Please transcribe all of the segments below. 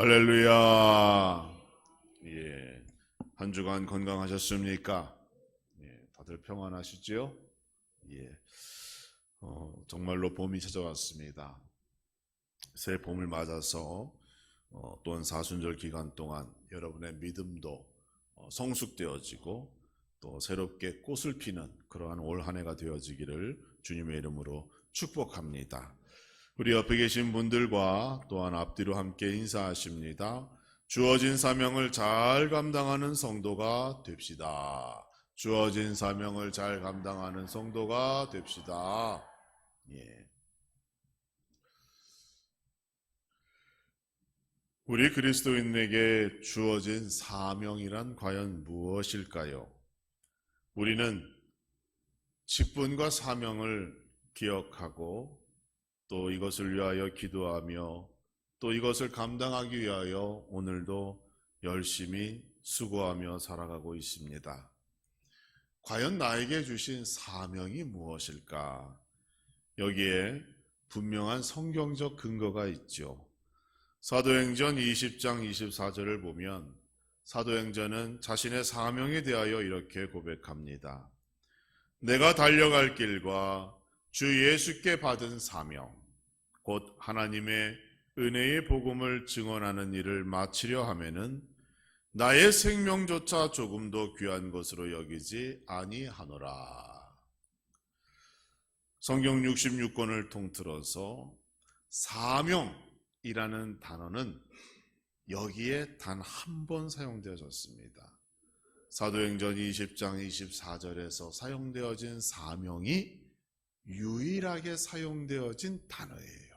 할렐루야. 예, 한 주간 건강하셨습니까? 예, 다들 평안하시지요? 예, 정말로 봄이 찾아왔습니다. 새 봄을 맞아서 또한 사순절 기간 동안 여러분의 믿음도 성숙되어지고 또 새롭게 꽃을 피는 그러한 올 한 해가 되어지기를 주님의 이름으로 축복합니다. 우리 옆에 계신 분들과 또한 앞뒤로 함께 인사하십니다. 주어진 사명을 잘 감당하는 성도가 됩시다. 주어진 사명을 잘 감당하는 성도가 됩시다. 예. 우리 그리스도인에게 주어진 사명이란 과연 무엇일까요? 우리는 직분과 사명을 기억하고 또 이것을 위하여 기도하며 또 이것을 감당하기 위하여 오늘도 열심히 수고하며 살아가고 있습니다. 과연 나에게 주신 사명이 무엇일까? 여기에 분명한 성경적 근거가 있죠. 사도행전 20장 24절을 보면 사도행전은 자신의 사명에 대하여 이렇게 고백합니다. 내가 달려갈 길과 주 예수께 받은 사명 곧 하나님의 은혜의 복음을 증언하는 일을 마치려 하면은 나의 생명조차 조금도 귀한 것으로 여기지 아니하노라. 성경 66권을 통틀어서 사명이라는 단어는 여기에 단 한 번 사용되어졌습니다. 사도행전 20장 24절에서 사용되어진 사명이 유일하게 사용되어진 단어예요.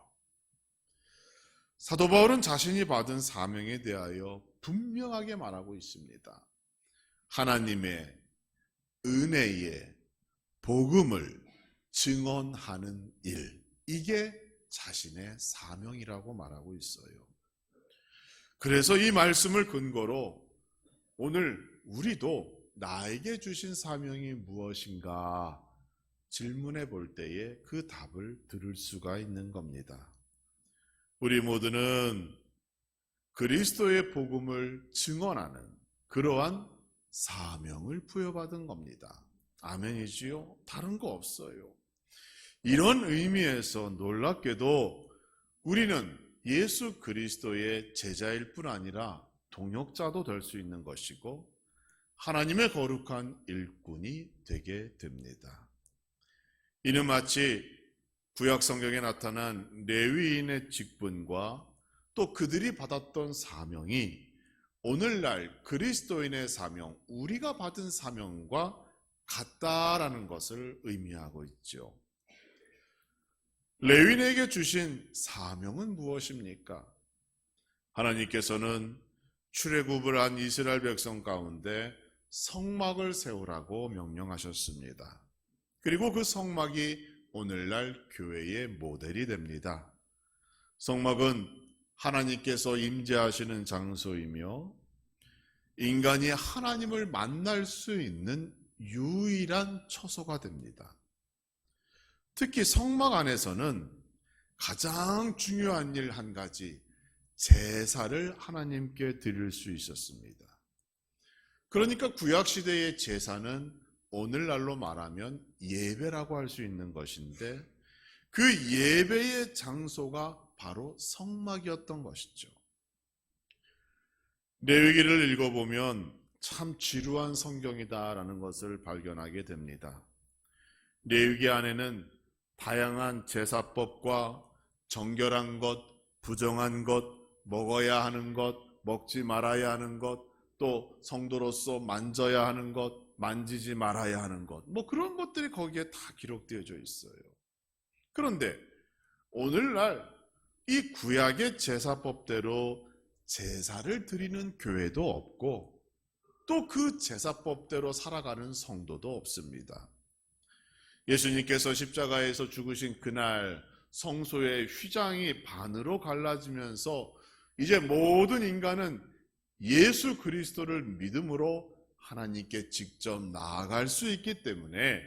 사도 바울은 자신이 받은 사명에 대하여 분명하게 말하고 있습니다. 하나님의 은혜의 복음을 증언하는 일, 이게 자신의 사명이라고 말하고 있어요. 그래서 이 말씀을 근거로 오늘 우리도 나에게 주신 사명이 무엇인가 질문해 볼 때에 그 답을 들을 수가 있는 겁니다. 우리 모두는 그리스도의 복음을 증언하는 그러한 사명을 부여받은 겁니다. 아멘이지요? 다른 거 없어요. 이런 의미에서 놀랍게도 우리는 예수 그리스도의 제자일 뿐 아니라 동역자도 될 수 있는 것이고 하나님의 거룩한 일꾼이 되게 됩니다. 이는 마치 구약 성경에 나타난 레위인의 직분과 또 그들이 받았던 사명이 오늘날 그리스도인의 사명, 우리가 받은 사명과 같다라는 것을 의미하고 있죠. 레위인에게 주신 사명은 무엇입니까? 하나님께서는 출애굽을 한 이스라엘 백성 가운데 성막을 세우라고 명령하셨습니다. 그리고 그 성막이 오늘날 교회의 모델이 됩니다. 성막은 하나님께서 임재하시는 장소이며 인간이 하나님을 만날 수 있는 유일한 처소가 됩니다. 특히 성막 안에서는 가장 중요한 일 한 가지, 제사를 하나님께 드릴 수 있었습니다. 그러니까 구약시대의 제사는 오늘날로 말하면 예배라고 할 수 있는 것인데 그 예배의 장소가 바로 성막이었던 것이죠. 레위기를 읽어보면 참 지루한 성경이다라는 것을 발견하게 됩니다. 레위기 안에는 다양한 제사법과 정결한 것, 부정한 것, 먹어야 하는 것, 먹지 말아야 하는 것, 또 성도로서 만져야 하는 것, 만지지 말아야 하는 것, 그런 것들이 거기에 다 기록되어져 있어요. 그런데 오늘날 이 구약의 제사법대로 제사를 드리는 교회도 없고 또 그 제사법대로 살아가는 성도도 없습니다. 예수님께서 십자가에서 죽으신 그날 성소의 휘장이 반으로 갈라지면서 이제 모든 인간은 예수 그리스도를 믿음으로 하나님께 직접 나아갈 수 있기 때문에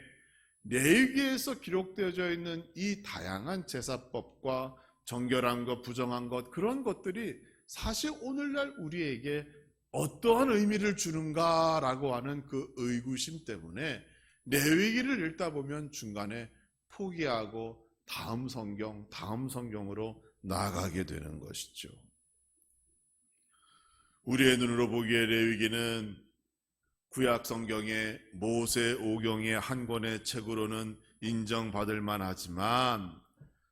레위기에서 기록되어져 있는 이 다양한 제사법과 정결한 것, 부정한 것, 그런 것들이 사실 오늘날 우리에게 어떠한 의미를 주는가라고 하는 그 의구심 때문에 레위기를 읽다 보면 중간에 포기하고 다음 성경으로 나아가게 되는 것이죠. 우리의 눈으로 보기에 레위기는 구약 성경의 모세 오경의 한 권의 책으로는 인정받을 만하지만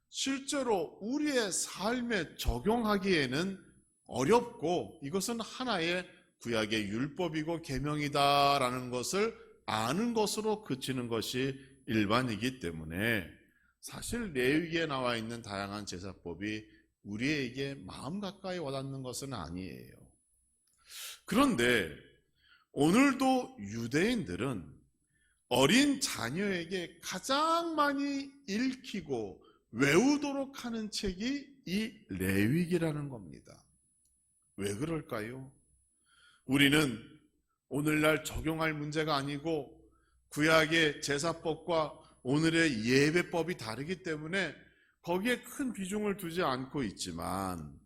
실제로 우리의 삶에 적용하기에는 어렵고 이것은 하나의 구약의 율법이고 계명이다라는 것을 아는 것으로 그치는 것이 일반이기 때문에 사실 레위기에 나와 있는 다양한 제사법이 우리에게 마음 가까이 와닿는 것은 아니에요. 그런데 오늘도 유대인들은 어린 자녀에게 가장 많이 읽히고 외우도록 하는 책이 이 레위기라는 겁니다. 왜 그럴까요? 우리는 오늘날 적용할 문제가 아니고 구약의 제사법과 오늘의 예배법이 다르기 때문에 거기에 큰 비중을 두지 않고 있지만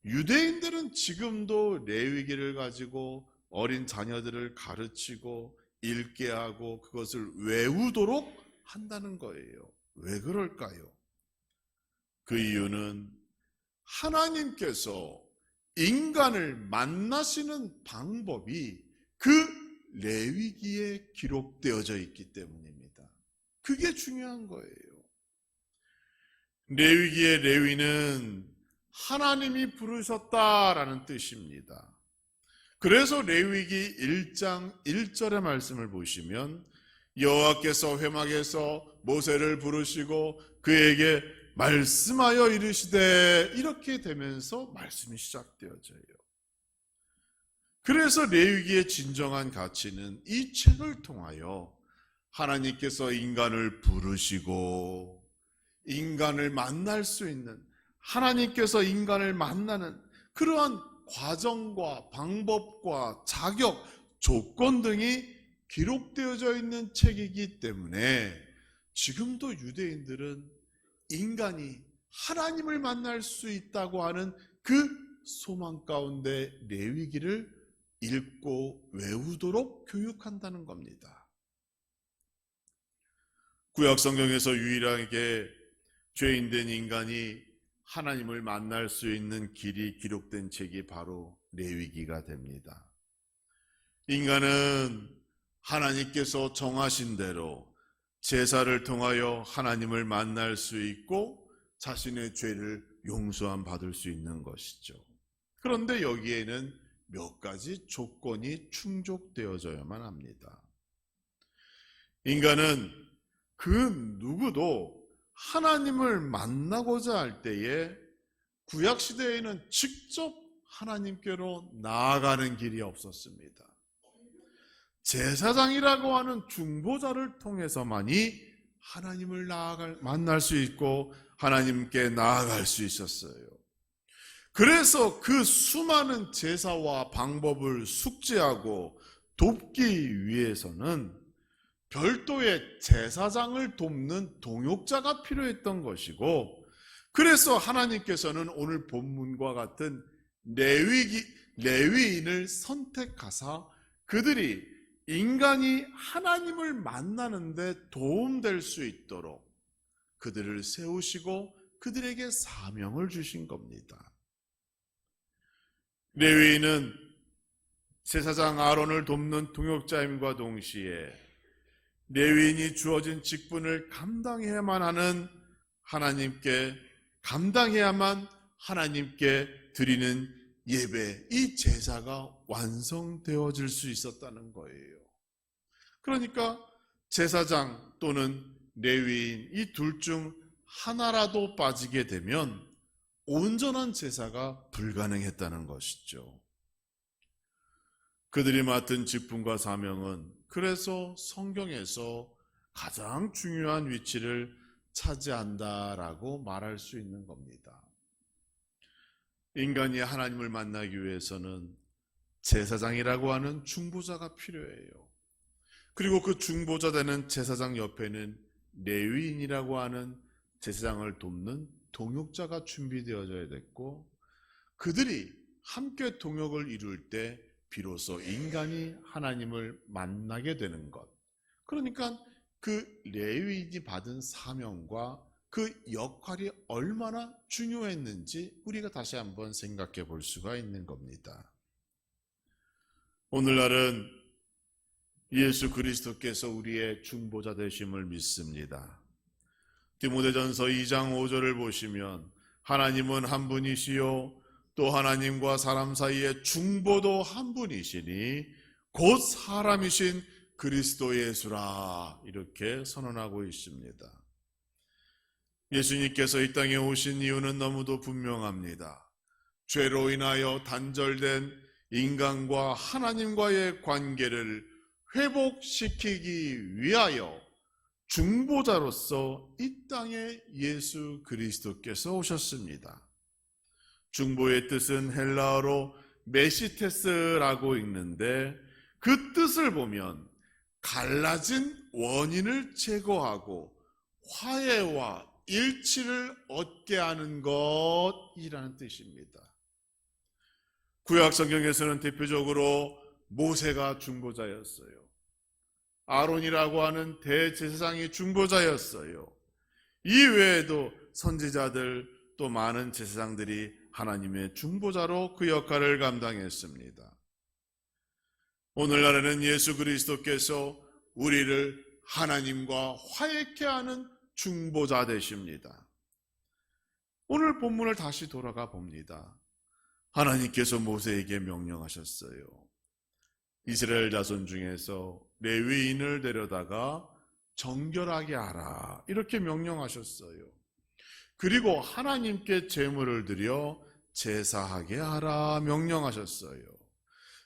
유대인들은 지금도 레위기를 가지고 어린 자녀들을 가르치고 읽게 하고 그것을 외우도록 한다는 거예요. 왜 그럴까요? 그 이유는 하나님께서 인간을 만나시는 방법이 그 레위기에 기록되어져 있기 때문입니다. 그게 중요한 거예요. 레위기의 레위는 하나님이 부르셨다라는 뜻입니다. 그래서 레위기 1장 1절의 말씀을 보시면 여호와께서 회막에서 모세를 부르시고 그에게 말씀하여 이르시되 이렇게 되면서 말씀이 시작되어져요. 그래서 레위기의 진정한 가치는 이 책을 통하여 하나님께서 인간을 부르시고 인간을 만날 수 있는 하나님께서 인간을 만나는 그러한 과정과 방법과 자격, 조건 등이 기록되어져 있는 책이기 때문에 지금도 유대인들은 인간이 하나님을 만날 수 있다고 하는 그 소망 가운데 레위기를 읽고 외우도록 교육한다는 겁니다. 구약 성경에서 유일하게 죄인된 인간이 하나님을 만날 수 있는 길이 기록된 책이 바로 레위기가 됩니다. 인간은 하나님께서 정하신 대로 제사를 통하여 하나님을 만날 수 있고 자신의 죄를 용서함 받을 수 있는 것이죠. 그런데 여기에는 몇 가지 조건이 충족되어져야만 합니다. 인간은 그 누구도 하나님을 만나고자 할 때에 구약시대에는 직접 하나님께로 나아가는 길이 없었습니다. 제사장이라고 하는 중보자를 통해서만이 하나님을 만날 수 있고 하나님께 나아갈 수 있었어요. 그래서 그 수많은 제사와 방법을 숙지하고 돕기 위해서는 별도의 제사장을 돕는 동역자가 필요했던 것이고, 그래서 하나님께서는 오늘 본문과 같은 레위인을 선택하사 그들이 인간이 하나님을 만나는데 도움될 수 있도록 그들을 세우시고 그들에게 사명을 주신 겁니다. 레위인은 제사장 아론을 돕는 동역자임과 동시에 레위인이 주어진 직분을 감당해야만 하나님께 드리는 예배, 이 제사가 완성되어질 수 있었다는 거예요. 그러니까 제사장 또는 레위인 이 둘 중 하나라도 빠지게 되면 온전한 제사가 불가능했다는 것이죠. 그들이 맡은 직분과 사명은 그래서 성경에서 가장 중요한 위치를 차지한다라고 말할 수 있는 겁니다. 인간이 하나님을 만나기 위해서는 제사장이라고 하는 중보자가 필요해요. 그리고 그 중보자 되는 제사장 옆에는 레위인이라고 하는 제사장을 돕는 동역자가 준비되어져야 됐고, 그들이 함께 동역을 이룰 때 비로소 인간이 하나님을 만나게 되는 것. 그러니까 그 레위인이 받은 사명과 그 역할이 얼마나 중요했는지 우리가 다시 한번 생각해 볼 수가 있는 겁니다. 오늘날은 예수 그리스도께서 우리의 중보자 되심을 믿습니다. 디모데전서 2장 5절을 보시면 하나님은 한 분이시요 또 하나님과 사람 사이의 중보도 한 분이시니 곧 사람이신 그리스도 예수라 이렇게 선언하고 있습니다. 예수님께서 이 땅에 오신 이유는 너무도 분명합니다. 죄로 인하여 단절된 인간과 하나님과의 관계를 회복시키기 위하여 중보자로서 이 땅에 예수 그리스도께서 오셨습니다. 중보의 뜻은 헬라어로 메시테스라고 읽는데 그 뜻을 보면 갈라진 원인을 제거하고 화해와 일치를 얻게 하는 것이라는 뜻입니다. 구약 성경에서는 대표적으로 모세가 중보자였어요. 아론이라고 하는 대제사장이 중보자였어요. 이 외에도 선지자들 또 많은 제사장들이 하나님의 중보자로 그 역할을 감당했습니다. 오늘날에는 예수 그리스도께서 우리를 하나님과 화해케 하는 중보자 되십니다. 오늘 본문을 다시 돌아가 봅니다. 하나님께서 모세에게 명령하셨어요. 이스라엘 자손 중에서 레위인을 데려다가 정결하게 하라 이렇게 명령하셨어요. 그리고 하나님께 제물을 드려 제사하게 하라 명령하셨어요.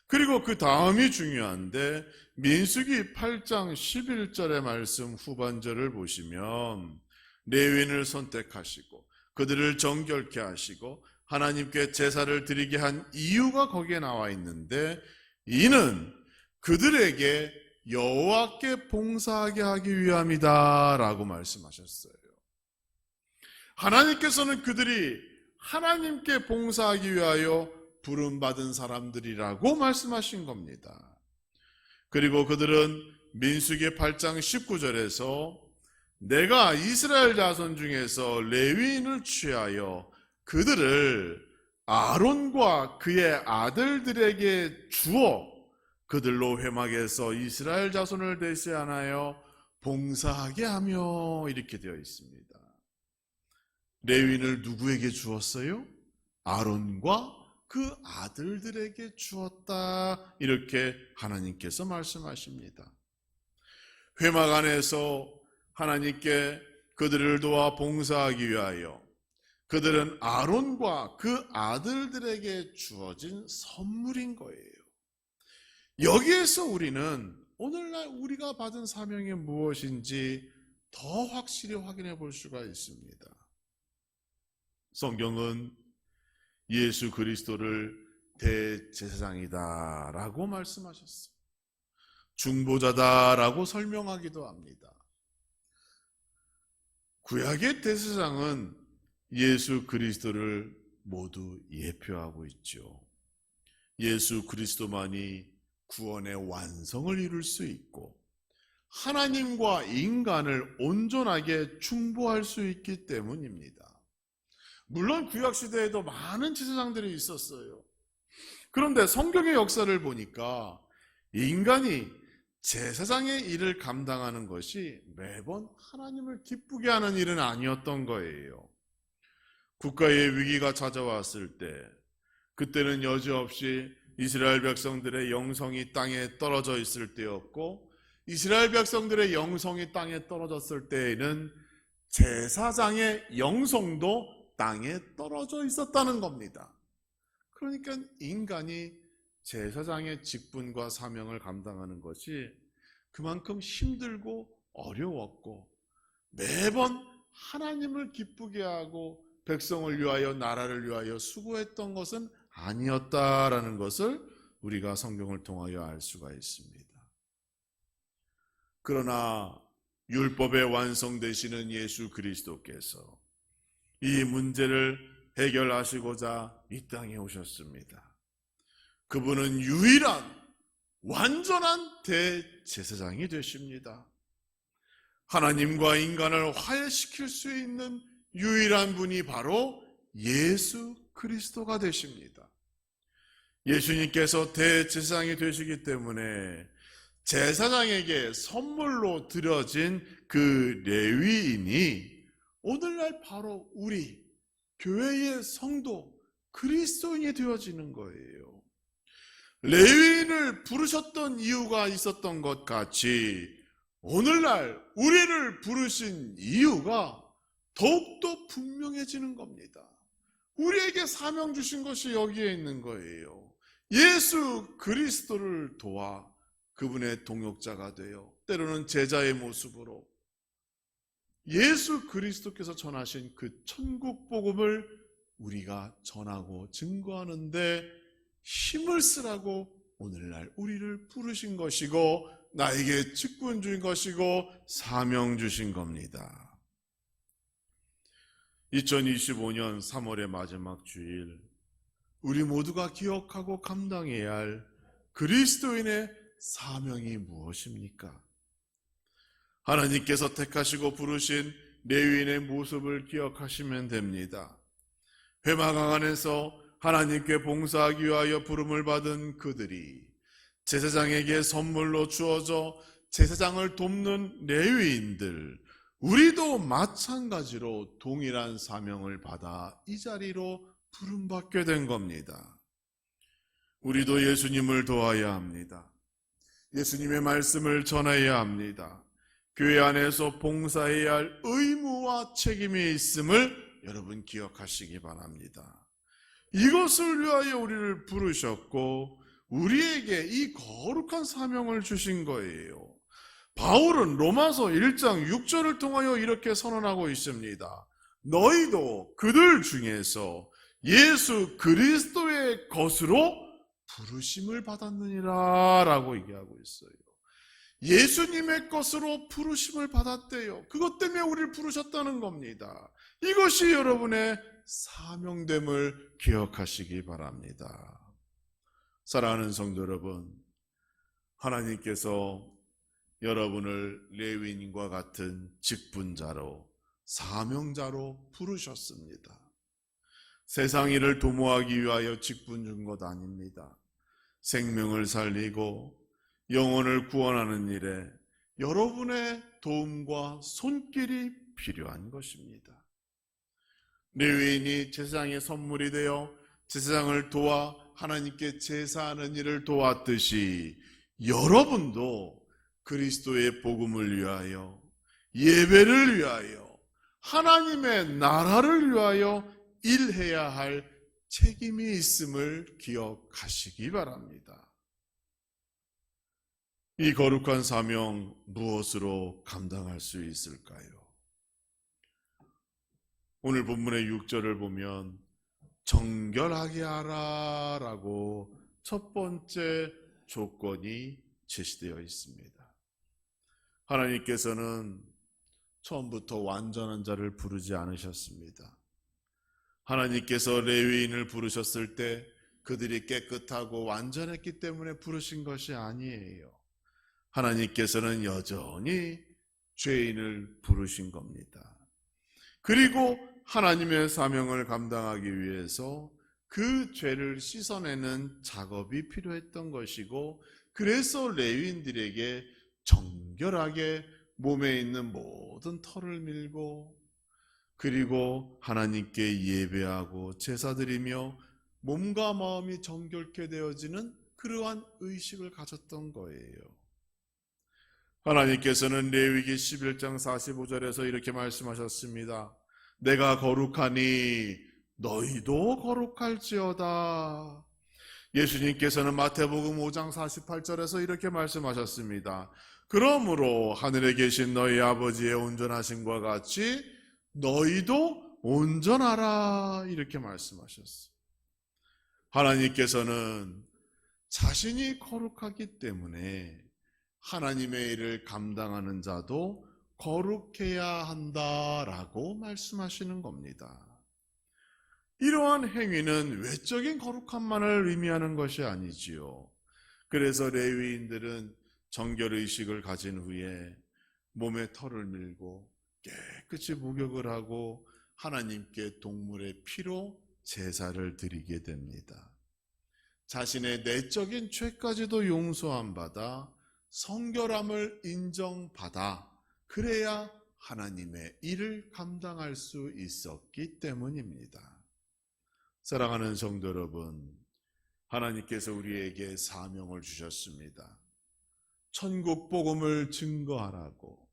그리고 그 다음이 중요한데 민수기 8장 11절의 말씀 후반절을 보시면 레위인을 선택하시고 그들을 정결케 하시고 하나님께 제사를 드리게 한 이유가 거기에 나와 있는데 이는 그들에게 여호와께 봉사하게 하기 위함이다 라고 말씀하셨어요. 하나님께서는 그들이 하나님께 봉사하기 위하여 부름받은 사람들이라고 말씀하신 겁니다. 그리고 그들은 민수기 8장 19절에서 내가 이스라엘 자손 중에서 레위인을 취하여 그들을 아론과 그의 아들들에게 주어 그들로 회막에서 이스라엘 자손을 대신하여 봉사하게 하며 이렇게 되어 있습니다. 레위인을 누구에게 주었어요? 아론과 그 아들들에게 주었다 이렇게 하나님께서 말씀하십니다. 회막 안에서 하나님께 그들을 도와 봉사하기 위하여 그들은 아론과 그 아들들에게 주어진 선물인 거예요. 여기에서 우리는 오늘날 우리가 받은 사명이 무엇인지 더 확실히 확인해 볼 수가 있습니다. 성경은 예수 그리스도를 대제사장이다 라고 말씀하셨어요. 중보자다라고 설명하기도 합니다. 구약의 대제사장은 예수 그리스도를 모두 예표하고 있죠. 예수 그리스도만이 구원의 완성을 이룰 수 있고 하나님과 인간을 온전하게 중보할 수 있기 때문입니다. 물론 구약시대에도 많은 제사장들이 있었어요. 그런데 성경의 역사를 보니까 인간이 제사장의 일을 감당하는 것이 매번 하나님을 기쁘게 하는 일은 아니었던 거예요. 국가의 위기가 찾아왔을 때 그때는 여지없이 이스라엘 백성들의 영성이 땅에 떨어져 있을 때였고 이스라엘 백성들의 영성이 땅에 떨어졌을 때에는 제사장의 영성도 땅에 떨어져 있었다는 겁니다. 그러니까 인간이 제사장의 직분과 사명을 감당하는 것이 그만큼 힘들고 어려웠고 매번 하나님을 기쁘게 하고 백성을 위하여 나라를 위하여 수고했던 것은 아니었다라는 것을 우리가 성경을 통하여 알 수가 있습니다. 그러나 율법의 완성되시는 예수 그리스도께서 이 문제를 해결하시고자 이 땅에 오셨습니다. 그분은 유일한 완전한 대제사장이 되십니다. 하나님과 인간을 화해시킬 수 있는 유일한 분이 바로 예수 그리스도가 되십니다. 예수님께서 대제사장이 되시기 때문에 제사장에게 선물로 드려진 그 레위인이 오늘날 바로 우리 교회의 성도 그리스도인이 되어지는 거예요. 레위인을 부르셨던 이유가 있었던 것 같이 오늘날 우리를 부르신 이유가 더욱더 분명해지는 겁니다. 우리에게 사명 주신 것이 여기에 있는 거예요. 예수 그리스도를 도와 그분의 동역자가 되어 때로는 제자의 모습으로 예수 그리스도께서 전하신 그 천국 복음을 우리가 전하고 증거하는데 힘을 쓰라고 오늘날 우리를 부르신 것이고 나에게 직분 주신 것이고 사명 주신 겁니다. 2025년 3월의 마지막 주일, 우리 모두가 기억하고 감당해야 할 그리스도인의 사명이 무엇입니까? 하나님께서 택하시고 부르신 레위인의 모습을 기억하시면 됩니다. 회막 안에서 하나님께 봉사하기 위하여 부름을 받은 그들이 제사장에게 선물로 주어져 제사장을 돕는 레위인들, 우리도 마찬가지로 동일한 사명을 받아 이 자리로 부름받게 된 겁니다. 우리도 예수님을 도와야 합니다. 예수님의 말씀을 전해야 합니다. 교회 안에서 봉사해야 할 의무와 책임이 있음을 여러분 기억하시기 바랍니다. 이것을 위하여 우리를 부르셨고 우리에게 이 거룩한 사명을 주신 거예요. 바울은 로마서 1장 6절을 통하여 이렇게 선언하고 있습니다. 너희도 그들 중에서 예수 그리스도의 것으로 부르심을 받았느니라 라고 얘기하고 있어요. 예수님의 것으로 부르심을 받았대요. 그것 때문에 우리를 부르셨다는 겁니다. 이것이 여러분의 사명됨을 기억하시기 바랍니다. 사랑하는 성도 여러분, 하나님께서 여러분을 레위인과 같은 직분자로, 사명자로 부르셨습니다. 세상 일을 도모하기 위하여 직분 준 것 아닙니다. 생명을 살리고 영혼을 구원하는 일에 여러분의 도움과 손길이 필요한 것입니다. 레위인이 제사장의 선물이 되어 제사장을 도와 하나님께 제사하는 일을 도왔듯이 여러분도 그리스도의 복음을 위하여, 예배를 위하여, 하나님의 나라를 위하여 일해야 할 책임이 있음을 기억하시기 바랍니다. 이 거룩한 사명 무엇으로 감당할 수 있을까요? 오늘 본문의 6절을 보면 정결하게 하라 라고 첫 번째 조건이 제시되어 있습니다. 하나님께서는 처음부터 완전한 자를 부르지 않으셨습니다. 하나님께서 레위인을 부르셨을 때 그들이 깨끗하고 완전했기 때문에 부르신 것이 아니에요. 하나님께서는 여전히 죄인을 부르신 겁니다. 그리고 하나님의 사명을 감당하기 위해서 그 죄를 씻어내는 작업이 필요했던 것이고, 그래서 레위인들에게 정결하게 몸에 있는 모든 털을 밀고, 그리고 하나님께 예배하고 제사드리며 몸과 마음이 정결케 되어지는 그러한 의식을 가졌던 거예요. 하나님께서는 레위기 11장 45절에서 이렇게 말씀하셨습니다. 내가 거룩하니 너희도 거룩할지어다. 예수님께서는 마태복음 5장 48절에서 이렇게 말씀하셨습니다. 그러므로 하늘에 계신 너희 아버지의 온전하심과 같이 너희도 온전하라, 이렇게 말씀하셨어요. 하나님께서는 자신이 거룩하기 때문에 하나님의 일을 감당하는 자도 거룩해야 한다라고 말씀하시는 겁니다. 이러한 행위는 외적인 거룩함만을 의미하는 것이 아니지요. 그래서 레위인들은 정결의식을 가진 후에 몸에 털을 밀고 깨끗이 목욕을 하고 하나님께 동물의 피로 제사를 드리게 됩니다. 자신의 내적인 죄까지도 용서함 받아 성결함을 인정받아 그래야 하나님의 일을 감당할 수 있었기 때문입니다. 사랑하는 성도 여러분, 하나님께서 우리에게 사명을 주셨습니다. 천국 복음을 증거하라고,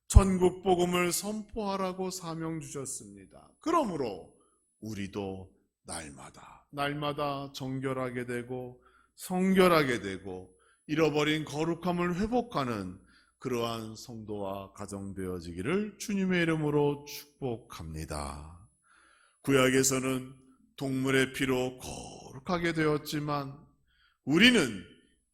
천국 복음을 선포하라고 사명 주셨습니다. 그러므로 우리도 날마다 정결하게 되고 성결하게 되고 잃어버린 거룩함을 회복하는 그러한 성도와 가정 되어지기를 주님의 이름으로 축복합니다. 구약에서는 동물의 피로 거룩하게 되었지만 우리는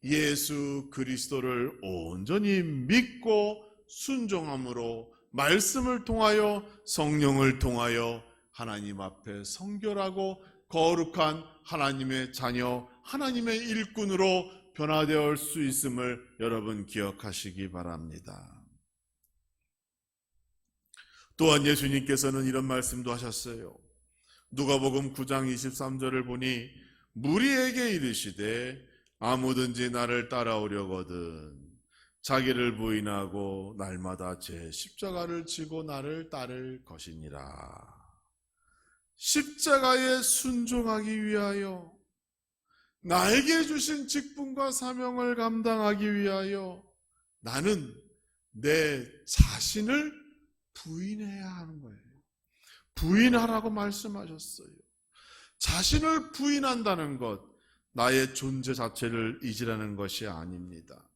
예수 그리스도를 온전히 믿고 순종함으로 말씀을 통하여 성령을 통하여 하나님 앞에 성결하고 거룩한 하나님의 자녀, 하나님의 일꾼으로 변화되어 수 있음을 여러분 기억하시기 바랍니다. 또한 예수님께서는 이런 말씀도 하셨어요. 누가복음 9장 23절을 보니 무리에게 이르시되 아무든지 나를 따라오려거든 자기를 부인하고 날마다 제 십자가를 지고 나를 따를 것이니라. 십자가에 순종하기 위하여 나에게 주신 직분과 사명을 감당하기 위하여 나는 내 자신을 부인해야 하는 거예요. 부인하라고 말씀하셨어요. 자신을 부인한다는 것, 나의 존재 자체를 잊으라는 것이 아닙니다.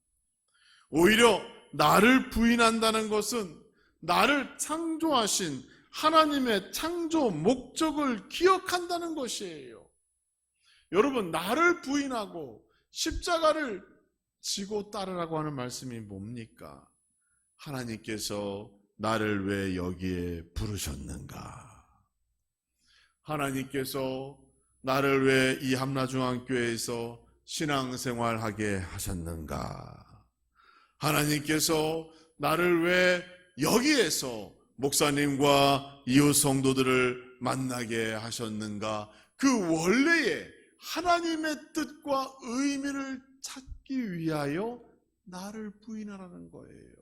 오히려 나를 부인한다는 것은 나를 창조하신 하나님의 창조 목적을 기억한다는 것이에요. 여러분, 나를 부인하고 십자가를 지고 따르라고 하는 말씀이 뭡니까? 하나님께서 나를 왜 여기에 부르셨는가? 하나님께서 나를 왜 이 함라중앙교회에서 신앙생활하게 하셨는가? 하나님께서 나를 왜 여기에서 목사님과 이웃 성도들을 만나게 하셨는가? 그 원래의 하나님의 뜻과 의미를 찾기 위하여 나를 부인하라는 거예요.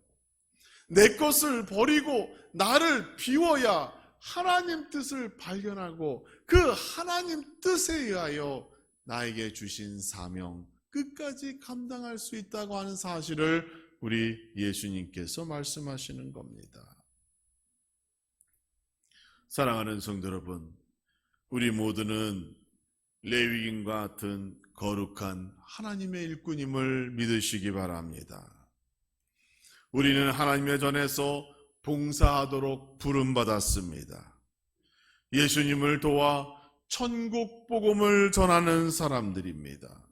내 것을 버리고 나를 비워야 하나님 뜻을 발견하고 그 하나님 뜻에 의하여 나에게 주신 사명 끝까지 감당할 수 있다고 하는 사실을 우리 예수님께서 말씀하시는 겁니다. 사랑하는 성도 여러분, 우리 모두는 레위인과 같은 거룩한 하나님의 일꾼임을 믿으시기 바랍니다. 우리는 하나님의 전에서 봉사하도록 부름받았습니다. 예수님을 도와 천국 복음을 전하는 사람들입니다.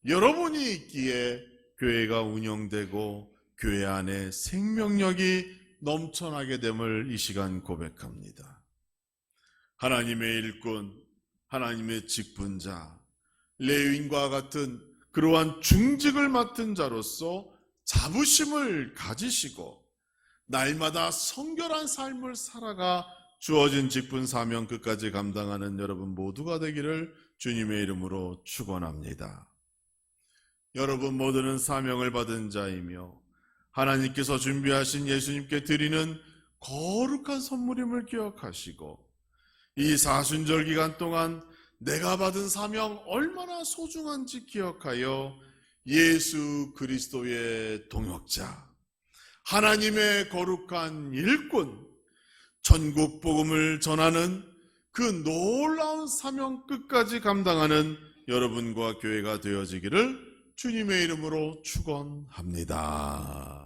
여러분이 있기에 교회가 운영되고 교회 안에 생명력이 넘쳐나게 됨을 이 시간 고백합니다. 하나님의 일꾼, 하나님의 직분자, 레위인과 같은 그러한 중직을 맡은 자로서 자부심을 가지시고 날마다 성결한 삶을 살아가 주어진 직분 사명 끝까지 감당하는 여러분 모두가 되기를 주님의 이름으로 축원합니다. 여러분 모두는 사명을 받은 자이며 하나님께서 준비하신 예수님께 드리는 거룩한 선물임을 기억하시고 이 사순절 기간 동안 내가 받은 사명 얼마나 소중한지 기억하여 예수 그리스도의 동역자, 하나님의 거룩한 일꾼, 천국 복음을 전하는 그 놀라운 사명 끝까지 감당하는 여러분과 교회가 되어지기를 주님의 이름으로 축원합니다.